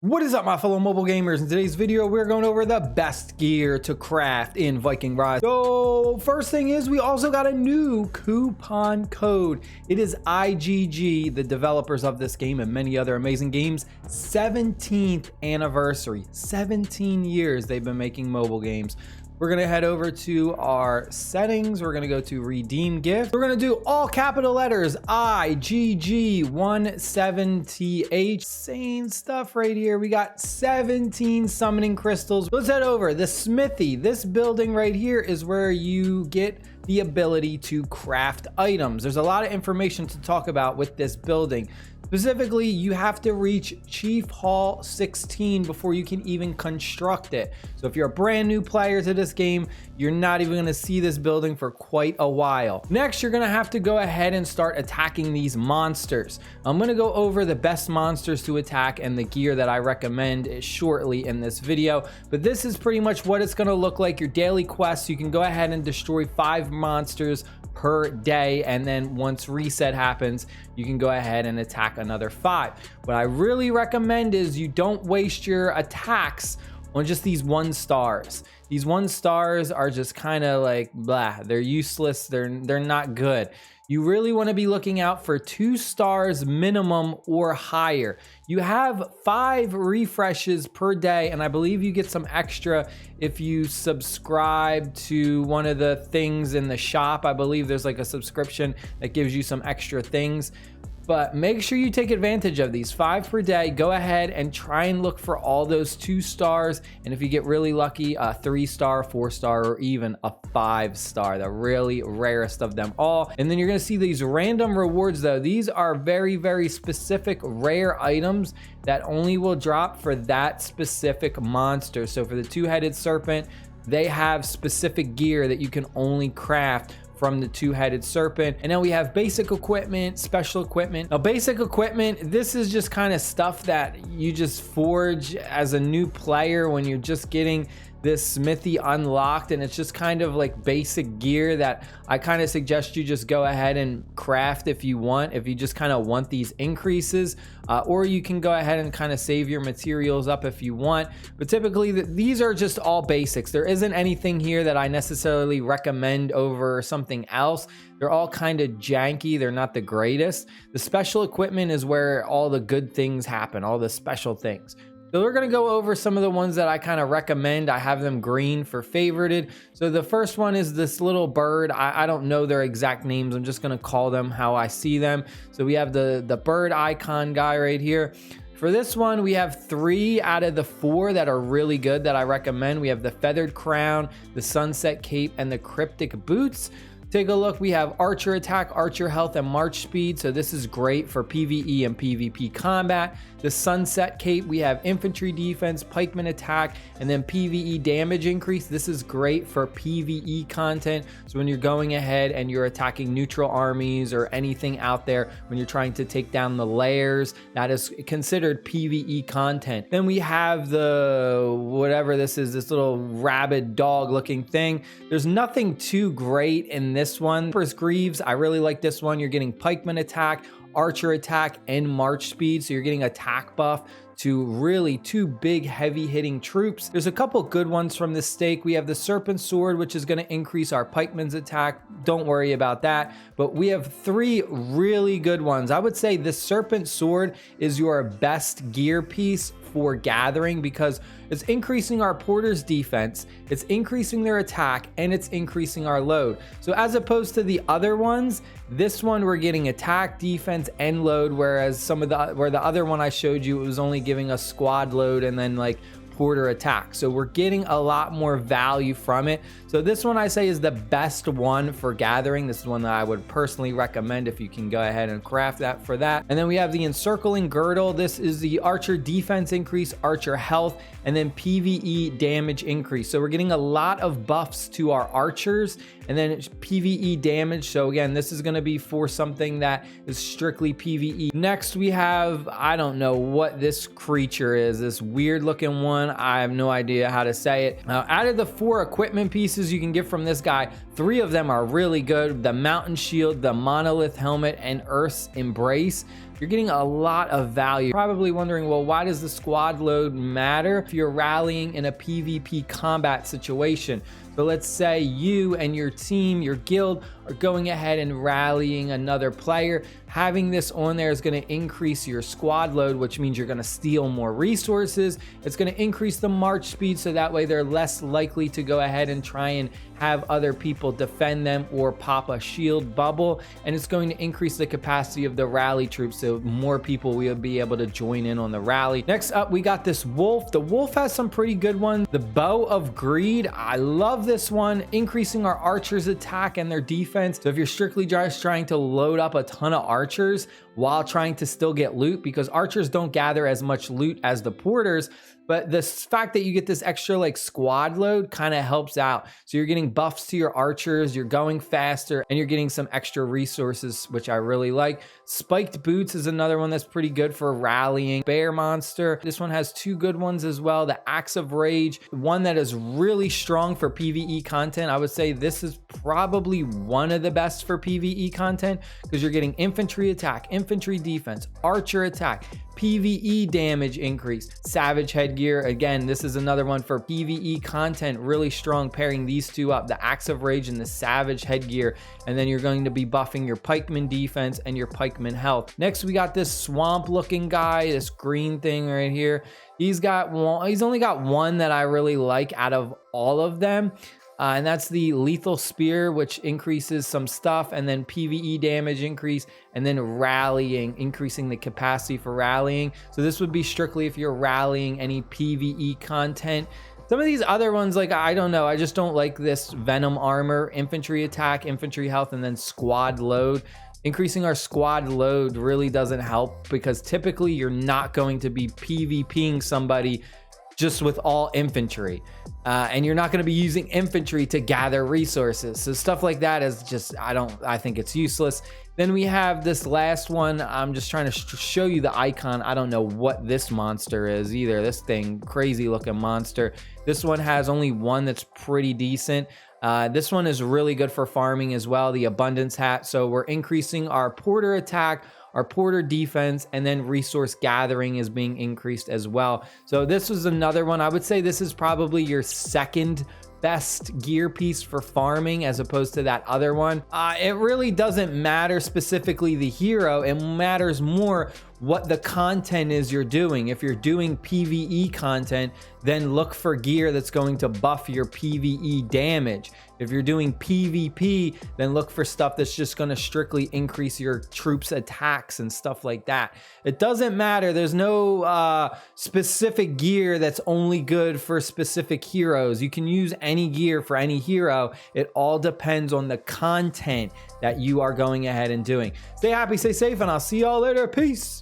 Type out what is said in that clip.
What is up, my fellow mobile gamers? In today's video, we're going over the best gear to craft in Viking Rise. So first thing is, we also got a new coupon code. It is IGG, the developers of this game and many other amazing games, 17th anniversary. 17 years they've been making mobile games. We're gonna head over to our settings. We're gonna go to redeem gift. We're gonna do all capital letters, IGG17TH. Same stuff right here. We got 17 summoning crystals. Let's head over. The smithy. This building right here is where you get the ability to craft items. There's a lot of information to talk about with this building. Specifically, you have to reach Chief Hall 16 before you can even construct it. So if you're a brand new player to this game, you're not even gonna see this building for quite a while. Next, you're gonna have to go ahead and start attacking these monsters. I'm gonna go over the best monsters to attack and the gear that I recommend shortly in this video. But this is pretty much what it's gonna look like. Your daily quests, you can go ahead and destroy 5 monsters per day, and then once reset happens, you can go ahead and attack another 5. What I really recommend is you don't waste your attacks on just these 1 stars. These 1 stars are just kind of like blah, they're useless, they're not good. You really want to be looking out for 2 stars minimum or higher. You have 5 refreshes per day, and I believe you get some extra if you subscribe to one of the things in the shop. I believe there's like a subscription that gives you some extra things. But make sure you take advantage of these 5 per day. Go ahead and try and look for all those 2 stars. And if you get really lucky, a 3-star, 4-star, or even a 5-star, the really rarest of them all. And then you're gonna see these random rewards though. These are very, very specific rare items that only will drop for that specific monster. So for the 2-headed serpent, they have specific gear that you can only craft from the 2-headed serpent. And then we have basic equipment, special equipment. Now basic equipment, this is just kind of stuff that you just forge as a new player when you're just getting this smithy unlocked, and it's just kind of like basic gear that I kind of suggest you just go ahead and craft if you want, if you just kind of want these increases, or you can go ahead and kind of save your materials up if you want. But typically these are just all basics. There isn't anything here that I necessarily recommend over something else. They're all kind of janky. They're not the greatest. The special equipment is where all the good things happen, all the special things. So we're gonna go over some of the ones that I kind of recommend. I have them green for favorited. So the first one is this little bird. I don't know their exact names. I'm just gonna call them how I see them. So we have the bird icon guy right here. For this one, we have 3 out of the 4 that are really good that I recommend. We have the feathered crown, the sunset cape, and the cryptic boots. Take a look. We have archer attack, archer health, and march speed. So this is great for PvE and PvP combat. The sunset cape, we have infantry defense, pikeman attack, and then PvE damage increase. This is great for PvE content. So when you're going ahead and you're attacking neutral armies or anything out there, when you're trying to take down the layers, that is considered PvE content. Then we have the, whatever this is, this little rabid dog looking thing. There's nothing too great in this one. First Greaves, I really like this one. You're getting pikeman attack, archer attack, and march speed. So you're getting attack buff to really 2 big heavy hitting troops. There's a couple good ones from this stake. We have the serpent sword, which is going to increase our pikeman's attack. Don't worry about that. But we have 3 really good ones. I would say the serpent sword is your best gear piece for gathering because it's increasing our porter's defense, it's increasing their attack, and it's increasing our load. So as opposed to the other ones, this one we're getting attack, defense, and load, whereas some of the other one I showed you, it was only giving us squad load and then like porter attack. So we're getting a lot more value from it. So this one I say is the best one for gathering. This is one that I would personally recommend if you can go ahead and craft that for that. And then we have the encircling girdle. This is the archer defense increase, archer health, and then PvE damage increase. So we're getting a lot of buffs to our archers and then PvE damage. So again, this is going to be for something that is strictly PvE. Next we have, I don't know what this creature is, this weird looking one. I have no idea how to say it. Now, out of the 4 equipment pieces you can get from this guy, 3 of them are really good. The mountain shield, the monolith helmet, and Earth's embrace. you're getting a lot of value. Probably wondering, well, why does the squad load matter if you're rallying in a PvP combat situation? So let's say you and your team, your guild, are going ahead and rallying another player. Having this on there is going to increase your squad load, which means you're going to steal more resources. It's going to increase the march speed, so that way they're less likely to go ahead and try and have other people defend them or pop a shield bubble. And it's going to increase the capacity of the rally troops, so more people will be able to join in on the rally. Next up, we got this wolf. The wolf has some pretty good ones. The bow of greed, I love this one, increasing our archers attack and their defense. So if you're strictly just trying to load up a ton of archers while trying to still get loot, because archers don't gather as much loot as the porters, but the fact that you get this extra like squad load kind of helps out. So you're getting buffs to your archers, you're going faster, and you're getting some extra resources, which I really like. Spiked boots is another one that's pretty good for rallying. Bear monster, this one has two good ones as well. The axe of rage, one that is really strong for PvE content. I would say this is probably one of the best for PvE content, because you're getting infantry attack, infantry defense, archer attack, PvE damage increase, savage headgear. Again, this is another one for PvE content, really strong, pairing these two up, the axe of rage and the savage headgear. And then you're going to be buffing your pikeman defense and your pikeman health. Next, we got this swamp looking guy, this green thing right here. He's only got one that I really like out of all of them. And that's the lethal spear, which increases some stuff, and then PvE damage increase, and then rallying, increasing the capacity for rallying. So this would be strictly if you're rallying any PvE content. Some of these other ones, like, I don't know, I just don't like this venom armor, infantry attack, infantry health, and then squad load. Increasing our squad load really doesn't help, because typically you're not going to be PvPing somebody just with all infantry. And you're not going to be using infantry to gather resources. So stuff like that is just, I think it's useless. Then we have this last one. I'm just trying to show you the icon. I don't know what this monster is either. This thing, crazy looking monster. This one has only one that's pretty decent. This one is really good for farming as well, the abundance hat. So we're increasing our porter attack, our porter defense, and then resource gathering is being increased as well. So this was another one. I would say this is probably your second best gear piece for farming as opposed to that other one. It really doesn't matter specifically the hero. It matters more what the content is you're doing. If you're doing PvE content, then look for gear that's going to buff your PvE damage. If you're doing PvP, then look for stuff that's just going to strictly increase your troops' attacks and stuff like that. It doesn't matter. There's no specific gear that's only good for specific heroes. You can use any gear for any hero. It all depends on the content that you are going ahead and doing. Stay happy, stay safe, and I'll see y'all later. Peace.